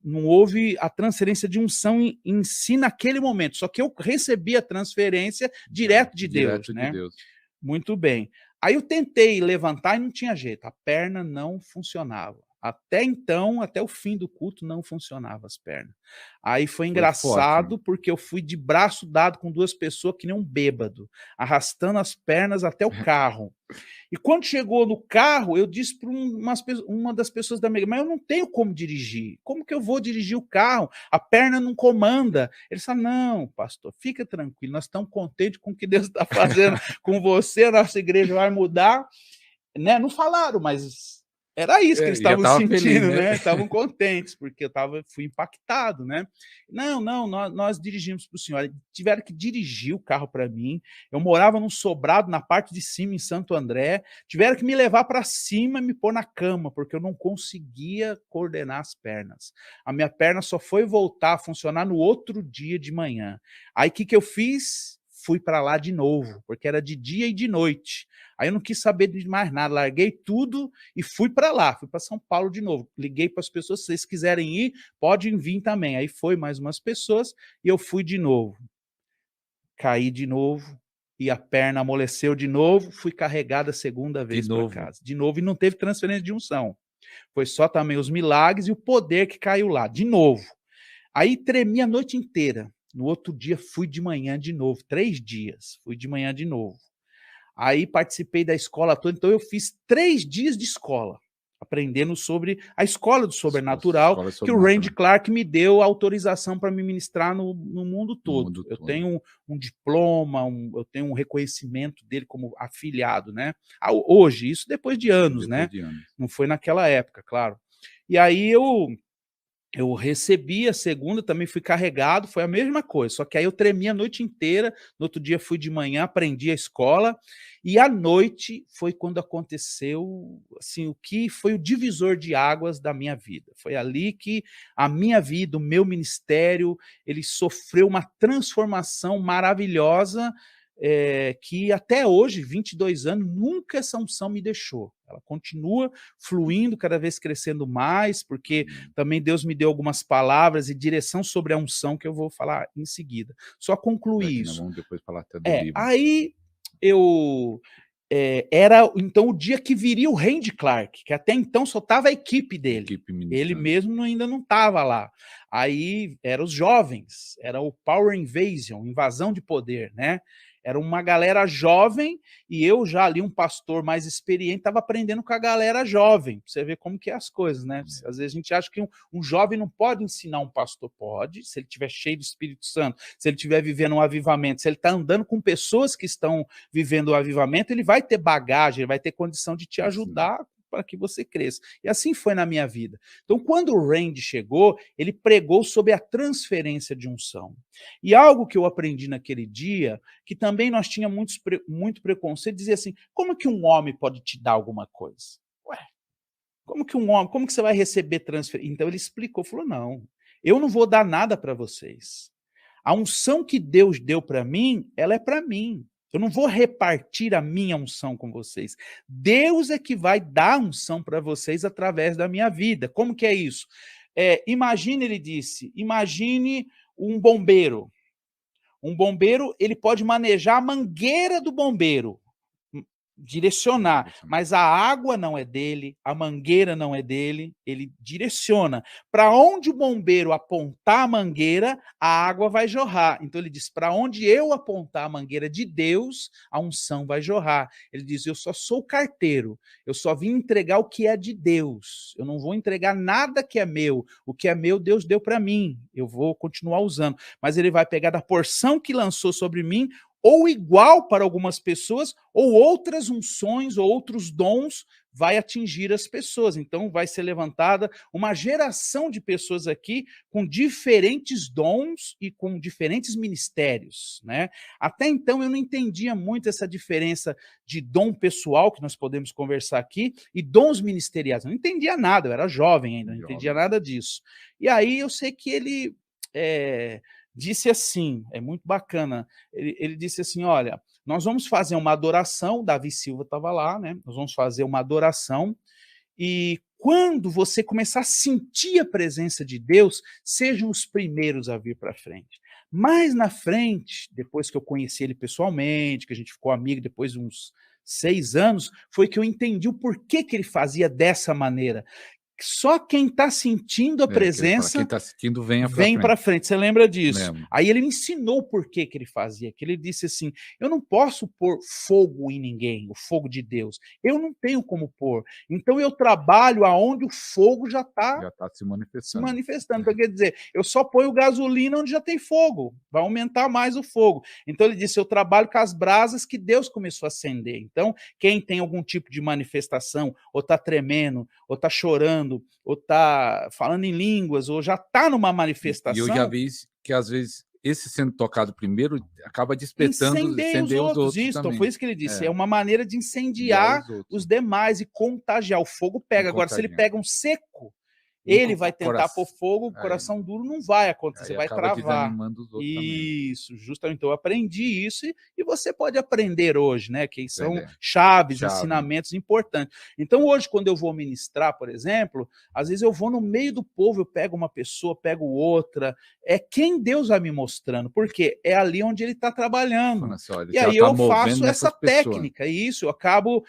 não houve a transferência de unção em si naquele momento, só que eu recebi a transferência direto de Deus, né? Muito bem. Aí eu tentei levantar e não tinha jeito, a perna não funcionava. Até então, até o fim do culto, não funcionava as pernas. Aí foi engraçado, porque eu fui de braço dado com 2 pessoas que nem um bêbado, arrastando as pernas até o carro. E quando chegou no carro, eu disse para uma das pessoas da minha igreja, mas eu não tenho como dirigir. Como que eu vou dirigir o carro? A perna não comanda. Ele falou, não, pastor, fica tranquilo, nós estamos contentes com o que Deus está fazendo com você, a nossa igreja vai mudar. Né? Não falaram, mas era isso que eles estavam sentindo, feliz, né? Estavam contentes, porque fui impactado, né? Não, nós dirigimos para o senhor. Tiveram que dirigir o carro para mim. Eu morava num sobrado na parte de cima, em Santo André. Tiveram que me levar para cima e me pôr na cama, porque eu não conseguia coordenar as pernas. A minha perna só foi voltar a funcionar no outro dia de manhã. Aí o que eu fiz? Fui para lá de novo, porque era de dia e de noite. Aí eu não quis saber de mais nada, larguei tudo e fui para lá, fui para São Paulo de novo. Liguei para as pessoas, se vocês quiserem ir, podem vir também. Aí foi mais umas pessoas e eu fui de novo. Caí de novo e a perna amoleceu de novo, fui carregada a segunda vez para casa. De novo, e não teve transferência de unção. Foi só também os milagres e o poder que caiu lá, de novo. Aí tremi a noite inteira. No outro dia fui de manhã de novo, 3 dias, fui de manhã de novo. Aí participei da escola toda, então eu fiz 3 dias de escola, aprendendo sobre a escola do sobrenatural, que o Randy Clark me deu autorização para me ministrar no mundo todo. Eu tenho um diploma, eu tenho um reconhecimento dele como afiliado, né? Hoje, isso depois de anos, né? Não foi naquela época, claro. E aí eu recebi a segunda, também fui carregado, foi a mesma coisa, só que aí eu tremi a noite inteira, no outro dia fui de manhã, aprendi a escola, e à noite foi quando aconteceu, assim, o que foi o divisor de águas da minha vida. Foi ali que a minha vida, o meu ministério, ele sofreu uma transformação maravilhosa, que até hoje, 22 anos, nunca essa unção me deixou. Ela continua fluindo, cada vez crescendo mais, porque também Deus me deu algumas palavras e direção sobre a unção que eu vou falar em seguida. Só concluir isso. Vamos depois falar até do livro. Aí eu... era então o dia que viria o Randy Clark, que até então só estava a equipe dele. Ele mesmo ainda não estava lá. Aí eram os jovens, era o Power Invasion, invasão de poder, né? Era uma galera jovem e eu já ali, um pastor mais experiente, estava aprendendo com a galera jovem. Pra você ver como que é as coisas, né? Às vezes a gente acha que um jovem não pode ensinar um pastor. Pode, se ele estiver cheio do Espírito Santo, se ele estiver vivendo um avivamento, se ele está andando com pessoas que estão vivendo o avivamento, ele vai ter bagagem, ele vai ter condição de te ajudar para que você cresça. E assim foi na minha vida. Então, quando o Randy chegou, ele pregou sobre a transferência de unção. E algo que eu aprendi naquele dia, que também nós tínhamos muito preconceito, dizia assim, como que um homem pode te dar alguma coisa? Ué, como que você vai receber transferência? Então ele explicou, falou, não, eu não vou dar nada para vocês. A unção que Deus deu para mim, ela é para mim. Eu não vou repartir a minha unção com vocês. Deus é que vai dar unção para vocês através da minha vida. Como que é isso? Imagine, ele disse, imagine um bombeiro. Um bombeiro, ele pode manejar a mangueira do bombeiro, direcionar, mas a água não é dele, a mangueira não é dele, ele direciona. Para onde o bombeiro apontar a mangueira, a água vai jorrar. Então ele diz, para onde eu apontar a mangueira de Deus, a unção vai jorrar. Ele diz, eu só sou carteiro, eu só vim entregar o que é de Deus, eu não vou entregar nada que é meu, o que é meu Deus deu para mim, eu vou continuar usando, mas ele vai pegar da porção que lançou sobre mim, ou igual para algumas pessoas, ou outras unções, ou outros dons vai atingir as pessoas. Então vai ser levantada uma geração de pessoas aqui com diferentes dons e com diferentes ministérios, né? Até então eu não entendia muito essa diferença de dom pessoal, que nós podemos conversar aqui, e dons ministeriais. Eu não entendia nada, eu era jovem ainda, não entendia nada disso. E aí eu sei que ele... disse assim, é muito bacana, ele disse assim, olha, nós vamos fazer uma adoração, Davi Silva estava lá, né? Nós vamos fazer uma adoração, e quando você começar a sentir a presença de Deus, sejam os primeiros a vir para frente. Mais na frente, depois que eu conheci ele pessoalmente, que a gente ficou amigo depois de uns 6 anos, foi que eu entendi o porquê que ele fazia dessa maneira. Só quem está sentindo a presença, quem está sentindo, vem para frente. Você lembra disso? Lembro. Aí ele me ensinou o porquê que ele fazia, que ele disse assim, eu não posso pôr fogo em ninguém, o fogo de Deus. Eu não tenho como pôr. Então eu trabalho aonde o fogo já está se manifestando. Então, quer dizer, eu só ponho gasolina onde já tem fogo, vai aumentar mais o fogo. Então ele disse, eu trabalho com as brasas que Deus começou a acender. Então, quem tem algum tipo de manifestação, ou está tremendo, ou está chorando, ou está falando em línguas, ou já está numa manifestação... E eu já vi que, às vezes, esse sendo tocado primeiro, acaba despertando, incender os outros isso, também. Então foi isso que ele disse, é uma maneira de incendiar os demais e contagiar. O fogo pega. Agora, se ele pega um seco, ele vai tentar pôr fogo, o coração duro não vai acontecer, vai travar. Isso, justamente. Então eu aprendi isso e você pode aprender hoje, né? Que são chaves, ensinamentos importantes. Então hoje, quando eu vou ministrar, por exemplo, às vezes eu vou no meio do povo, eu pego uma pessoa, pego outra, é quem Deus vai me mostrando, porque é ali onde ele está trabalhando. E aí eu faço essa técnica, isso, eu acabo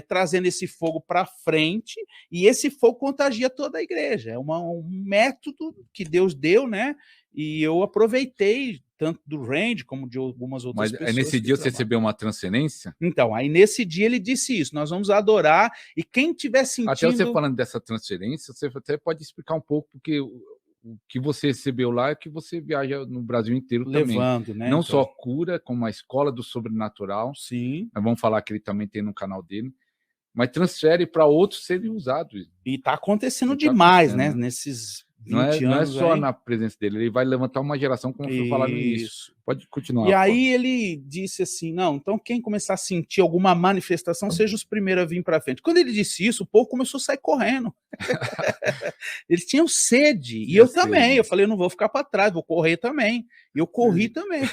trazendo esse fogo para frente, e esse fogo contagia toda a igreja. É um método que Deus deu, né? E eu aproveitei tanto do Randy como de algumas outras pessoas. Mas nesse dia você recebeu uma transferência? Então, aí nesse dia ele disse isso, nós vamos adorar, e quem tiver sentindo... Até você falando dessa transferência, você até pode explicar um pouco, porque o que você recebeu lá é que você viaja no Brasil inteiro levando, também. Né? Não só cura, como a escola do sobrenatural. Sim. Nós vamos falar que ele também tem no canal dele. Mas transfere para outros serem usados. E está acontecendo demais, né? Nesses 20 anos. Não é só na presença dele, ele vai levantar uma geração, como eu falei no início. Pode continuar. E aí ele disse assim, não, então quem começar a sentir alguma manifestação, seja os primeiros a vir para frente. Quando ele disse isso, o povo começou a sair correndo. Eles tinham sede, e eu também. Eu falei, eu não vou ficar para trás, vou correr também. E eu corri também.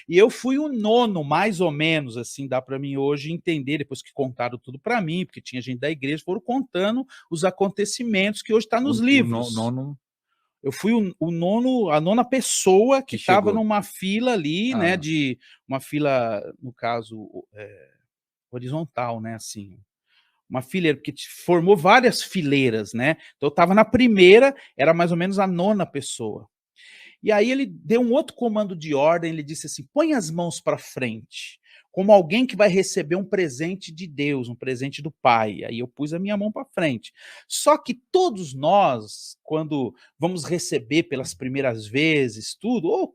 E eu fui o 9º, mais ou menos, assim, dá para mim hoje entender, depois que contaram tudo para mim, porque tinha gente da igreja, foram contando os acontecimentos que hoje está nos livros. Eu fui a 9ª pessoa que estava numa fila ali, né, de uma fila, no caso, horizontal, né, assim, uma fileira, porque formou várias fileiras, né, então eu estava na primeira, era mais ou menos a 9ª pessoa. E aí ele deu um outro comando de ordem, ele disse assim, põe as mãos para frente, como alguém que vai receber um presente de Deus, um presente do Pai. Aí eu pus a minha mão para frente. Só que todos nós, quando vamos receber pelas primeiras vezes, tudo, ou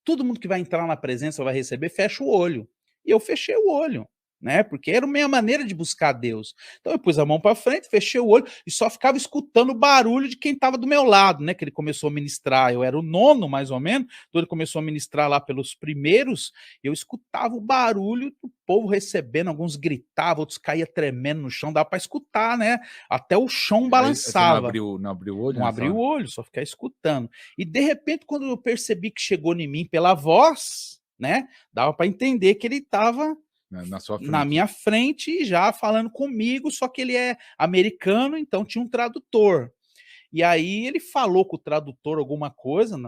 todo mundo que vai entrar na presença vai receber, fecha o olho. E eu fechei o olho, né? Porque era a minha maneira de buscar Deus. Então eu pus a mão para frente, fechei o olho e só ficava escutando o barulho de quem estava do meu lado, né? Que ele começou a ministrar, eu era o 9º mais ou menos, então ele começou a ministrar lá pelos primeiros, eu escutava o barulho do povo recebendo, alguns gritavam, outros caíam tremendo no chão, dava para escutar, né? Até o chão balançava. Você não abriu o olho? Não abri o olho, só ficar escutando. E de repente, quando eu percebi que chegou em mim pela voz, né? Dava para entender que ele estava na minha frente, já falando comigo, só que ele é americano, então tinha um tradutor. E aí ele falou com o tradutor alguma coisa,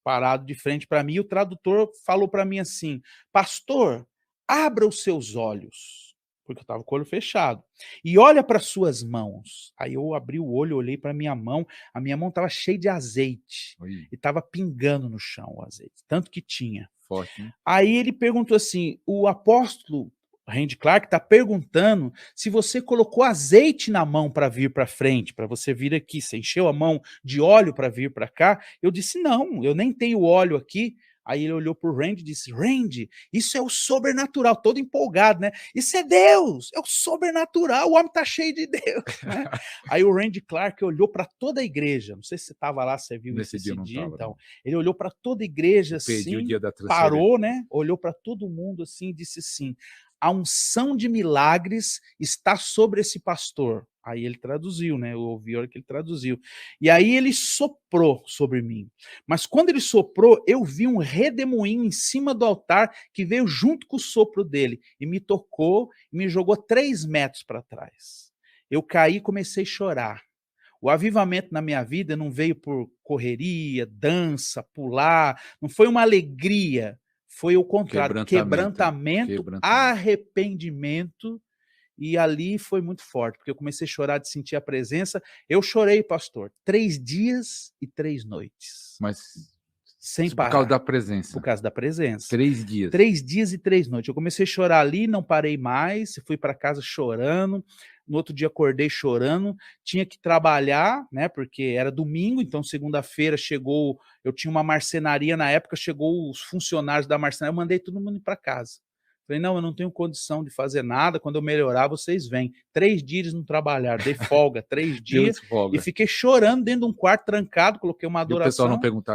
parado de frente para mim, e o tradutor falou para mim assim, pastor, abra os seus olhos, porque eu estava com o olho fechado, e olha para suas mãos. Aí eu abri o olho, olhei para minha mão, a minha mão estava cheia de azeite, e estava pingando no chão o azeite, tanto que tinha. Forte, né? Aí ele perguntou assim, o apóstolo Randy Clark está perguntando se você colocou azeite na mão para vir para frente, para você vir aqui, você encheu a mão de óleo para vir para cá? Eu disse, não, eu nem tenho óleo aqui. Aí ele olhou para o Randy e disse, Randy, isso é o sobrenatural, todo empolgado, né? Isso é Deus, é o sobrenatural, o homem está cheio de Deus, né? Aí o Randy Clark olhou para toda a igreja, não sei se você estava lá, você viu esse dia, então. Ele olhou para toda a igreja assim, parou, né? Olhou para todo mundo assim e disse assim, a unção de milagres está sobre esse pastor. Aí ele traduziu, né? Eu ouvi a hora que ele traduziu. E aí ele soprou sobre mim. Mas quando ele soprou, eu vi um redemoinho em cima do altar que veio junto com o sopro dele e me tocou e me jogou 3 metros para trás. eu caí e comecei a chorar. O avivamento na minha vida não veio por correria, dança, pular, não foi uma alegria, foi o contrário, quebrantamento, arrependimento, e ali foi muito forte, porque eu comecei a chorar de sentir a presença. Eu chorei, pastor, 3 dias e 3 noites. Mas sem parar. Por causa da presença. Por causa da presença. 3 dias. 3 dias e 3 noites. Eu comecei a chorar ali, não parei mais, fui para casa chorando. No outro dia acordei chorando, tinha que trabalhar, né? Porque era domingo, então segunda-feira chegou, eu tinha uma marcenaria na época, chegou os funcionários da marcenaria, eu mandei todo mundo ir para casa. Falei, não, eu não tenho condição de fazer nada, quando eu melhorar, vocês vêm. 3 dias não trabalharam, dei folga, 3 dias, e fiquei chorando dentro de um quarto trancado, coloquei uma adoração. E o pessoal não perguntar